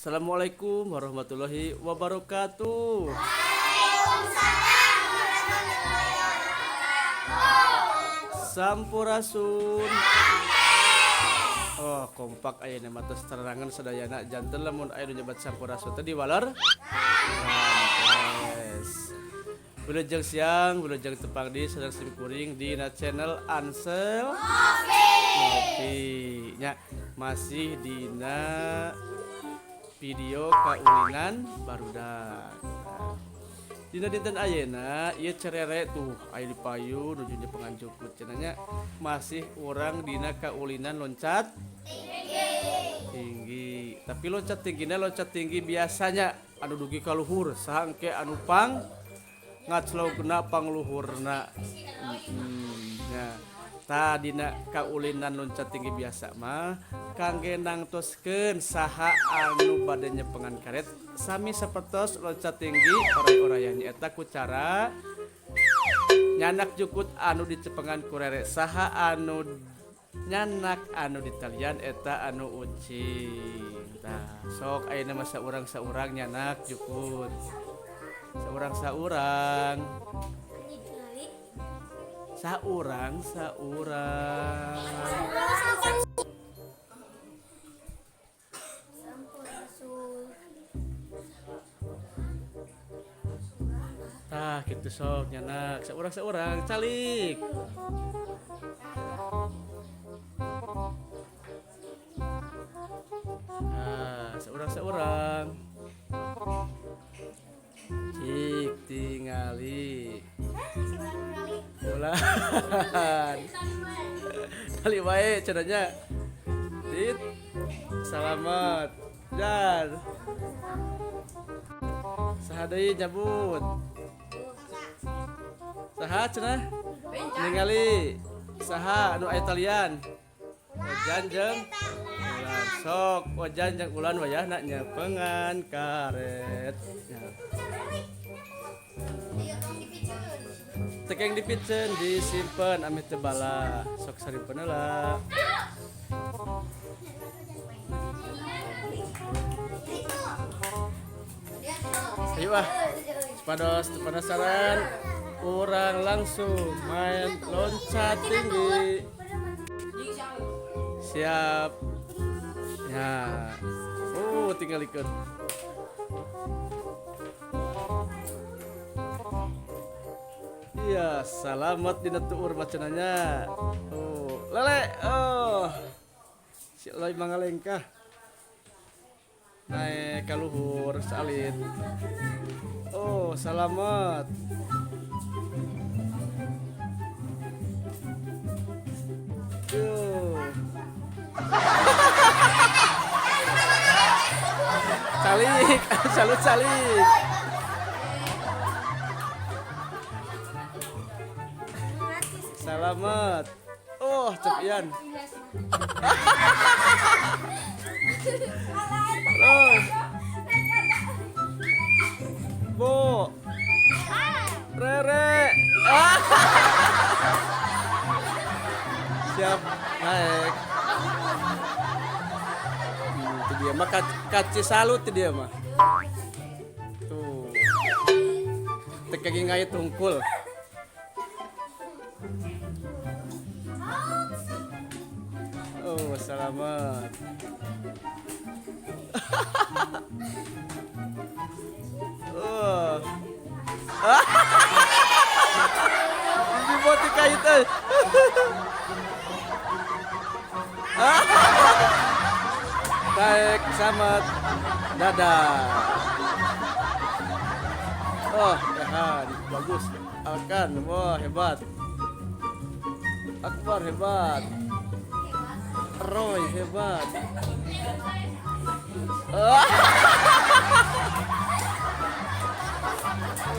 Assalamualaikum warahmatullahi wabarakatuh. Sampurasun. Oh, kompak aya nama tos terangan sadayana janten lamun aya nu nyebat sampurasun teh diwaler. Yes. Wilujeng siang, wilujeng tepang di sedang simkuring di channel Ansel Ngopi. Nya masih dina video kaulinan barudak. Dina dinten ayeuna ieu cerere tuh aya di payu nuju di penganjukut cenanya masih orang dina kaulinan loncat tinggi. Tapi loncat tinggi biasanya anu dugi ka luhur saha engke anu pang ngaclogna pangluhurna. Nya tadina kaulinan loncat tinggi biasa mah kangge nangtoskeun saha anu bade nyepengan karet sami sapertos loncat tinggi oray-orayan eta ku cara nyanak jukut anu dicepengan ku rere saha anu nyanak anu ditalian eta anu ucing. Tah sok ayeuna mah saurang nyanak jukut saurang tah kitu sok nyanak saurang calik. Nah, saurang cik tingali bulan kali bae cenanya tit selamat dan saha deui nyabut saha cenah ningali saha anu aya talian wajan jeung ulan sok wajan jeung ulan wayahna nyepengan karet tekeng dipicen disimpen amit teu bala sok sarimpen heula. Ayo pados penasaran urang langsung main loncat tinggi. Siap ya. Tinggal ikut. Iya, selamat dina tuur macenanya. Lele. Si Eloy mangalengkah. Naik ka luhur salin. Selamat. Calik, salut. Selamat. Cepian. Terus. Bo. Rere. Siap naik. Itu dia mah kaci salut dia mah. Tuh. Tekegi ngait tungkul. Selamat. Ini buat dikaitan. Baik, selamat. Dadah. Bagus. Akan, wah hebat. Akbar hebat. Roy hebat.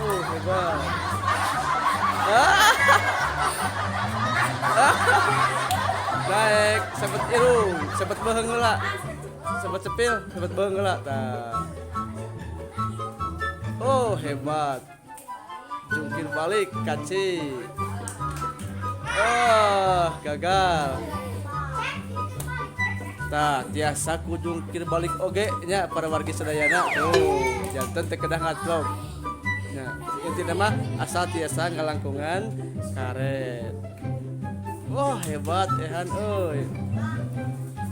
Hebat. Baik, sahabat irung, sahabat beheung heula. Sahabat cepil, sahabat beheung heula tah. Hebat. Jungkir balik kaci. Gagal. Tah tiasa kujungkir balik oge nya para wargi sadayana tuh janten teu kedah ngaclok nya intina mah asal tiasa ngalangkungan karet. Wah hebat Ehan euy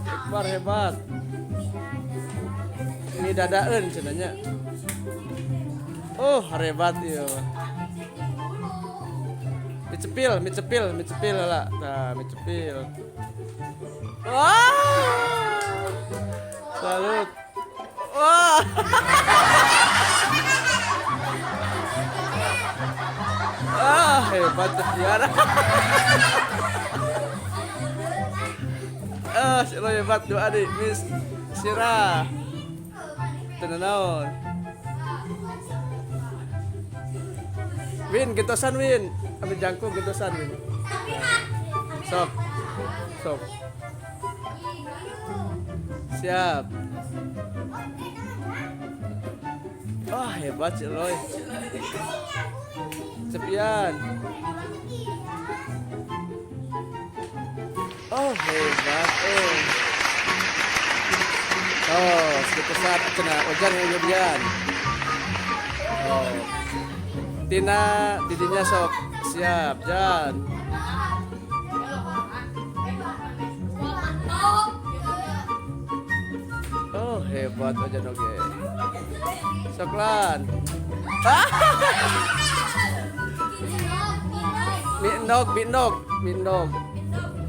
Iqbar hebat ini dadaeun cenanya. Oh hebat ieu micepil lah nah micepil. Wah salut. Wah hebat Tiara. Si lo hebat doa adik Miss Sira tenanaon Win getosan Win kami jangkung getosan Win sok siap. Wah hebat si Loy Cepian. Oh hebat sedikit saat cenah ojan hujan. Oh tina didinya sok siap Jan. Oh hebat ojan oge soklan. Mindog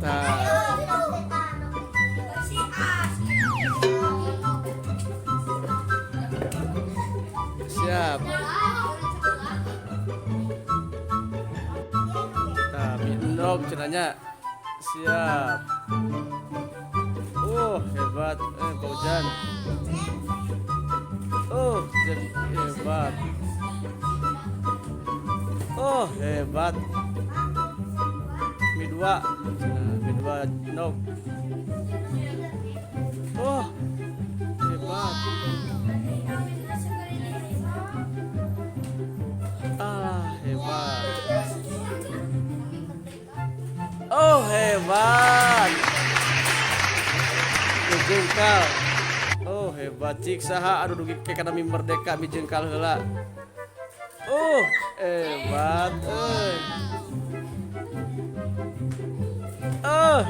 tah siap. Nah, mindog cenanya siap. Hebat Pak Ujan. Hebat. Hebat. Midwa nog. Hebat. Hebat. Hebat. Jengkal. Hebat cik saha anu dugi ke kana mi merdeka mi jengkal heula. Hebat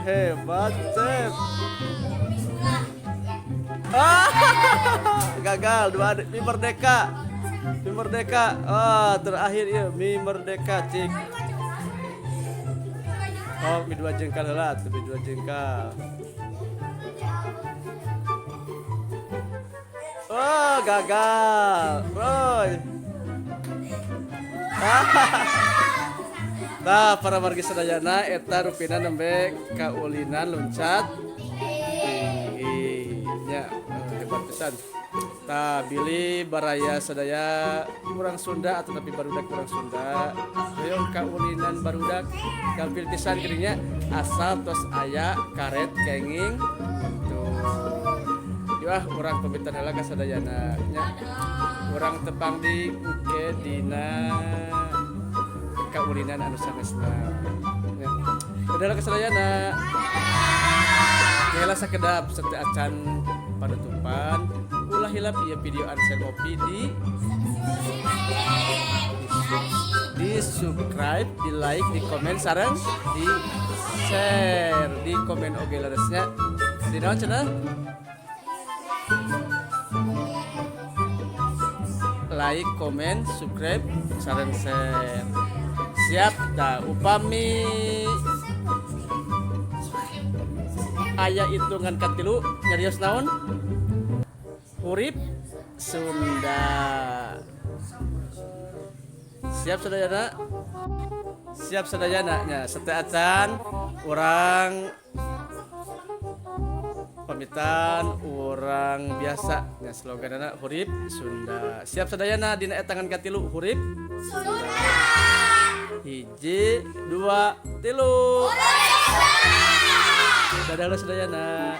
hebat Cep. Gagal dua mi merdeka. Terakhir ya mi merdeka cik. Mi dua jengkal heula, mi dua jengkal. Gagal. Roy. Nah, para wargi sadayana eta rupina nembe kaulinan loncat tinggi. Nya, hebat pisan. Tah Billy baraya sadaya kurang Sunda atau tapi barudak kurang Sunda. Hoyong kaulinan barudak gampil pisan geuning asal tos aya karet kenging Yah, orang pamitan heula ka sadayana nya. Urang tepang di engke dina kaulinan anu sanesna. Nya. Udahlah ka sadayana. Heula sakedap sate acan panutupan. Ulah hilap ieu video Ansel Opi di subscribe, di like, di komen sareng di share, di komen oge leresnya. Di naon cenah? Like, komen, subscribe, sareng share. Siap dah upami aya hitungan katilu nyarios naon? Hurip Sunda. Siap sadayana nya seteatan urang pamitan urang biasa nya sloganana hurip Sunda. Siap sadayana dina etangan katilu hurip Sunda. 1 2 3 dadah sadayana.